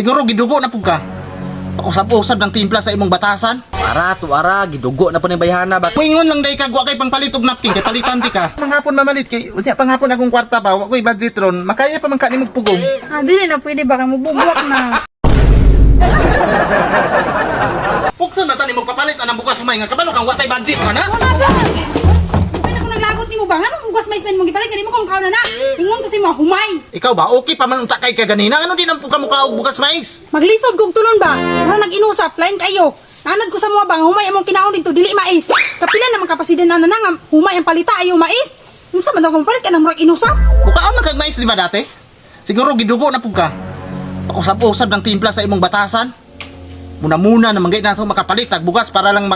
Siguro gidugo na pug ka. Usab-usab ng timpla sa imong batasan. Ara, gidugo na po ng bayhana ba? Kuingon lang day kag wa kay pangpalit og napkin kay palitan ti ka. Manghapon mamalit kay unya panghapon akong kwarta ba wa koy budget ron. Makaya pa man kanimo pugong. Dili na pwede baka mabubwak na. Pugsa na tani mo papalit anang bukas humay nga kabalo kang wa tay budget ana. Wala ba? Pwede ko naglagot ni mo ba? Anong bugas may spend mo gipalit kanimo kung kaon na. Ingon ko si mo humay. Ikaw ba okay pa man unta kay ka ganina ano din ang puka mo ka og bukas mais? Maglisod kog tunon ba? Wala nag-inusap lain kayo. Nanad ko sa mga bang humay among kinaon dito dili mais. Kapila naman kapasiden na nga humay ang palita ayo mais. Unsa man daw kung palit ka nang murag inusap? Bukaon na kag mais di ba dati? Siguro gidugo na pug ka. Usab-usab ng timpla sa imong batasan. Muna na manggay nato makapalit tag bugas para lang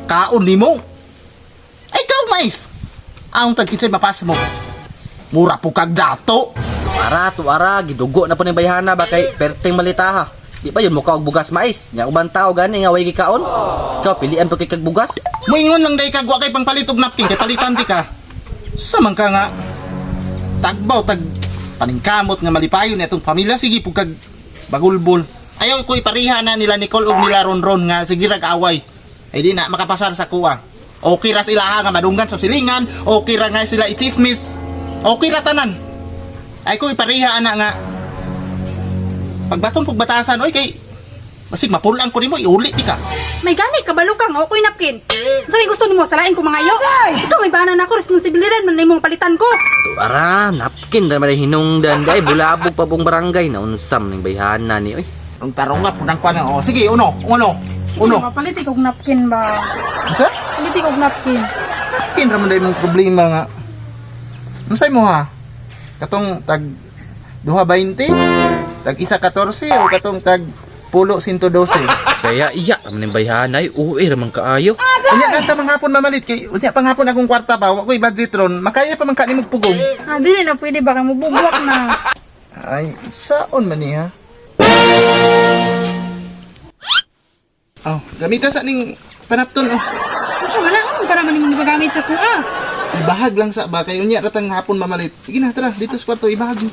kaon nimo. Ay ikaw mais. Ang tag kinsay mapas mo. Mura pug kag dato. Ara, gidugo na po ng bayhana ba kay perteng malita ha. Di ba yun mukha og bugas mais? Nga ubang tao gani nga way gikaon. Ikaw pilian po kay kag bugas. Moingon lang day kag wa kay pangpalit og napkin kay palitan ti ka. Samang ka nga tagbaw tag paningkamot nga malipayon itong pamilya sige pug kag bagulbol. Ayaw ko ipariha na nila Nicole og nila Ronron nga sige rag away. Ay di na makapasar sa kuwa. Okay ra sila nga madunggan sa silingan, okay ra nga sila ichismis. Okay ra tanan. Ay ko ipariha ana nga pagbaton pug batasan oy kay basig mapulang ko nimo iuli ti ka. May gani kabalo kang okoy napkin. Sabi gusto nimo salain ko mga yo. Ikaw may bana na ako responsibilidad man imong palitan ko. Ara, napkin na may hinungdan day bulabog pa pong barangay na unsam ning bayhana ni oy. Ang tarong nga punang kwa na. Oh, sige, uno. Sige, mapalit kog napkin ba? Sa? Palit kog napkin. Kinra man day mong problema nga. Unsay mo ha? Katong tag 2.20, tag 1.14 o katong tag 10.112. Kaya iya man ning bayhana ay uwi ra man kaayo. Unya anta manghapon mamalit kay unya panghapon akong kwarta ba wa koy budget ron. Makaya pa man kanimo pugong. Dili na pwede baka mabubwak na. Ay, saon man niya? Oh, gamitan sa ning panapton oh. Unsa wala akong para man imong magamit sa kuha. Ibahag lang sa ba kay unya ratang hapon mamalit. Sige na tara dito sa kwarto ibahag mo.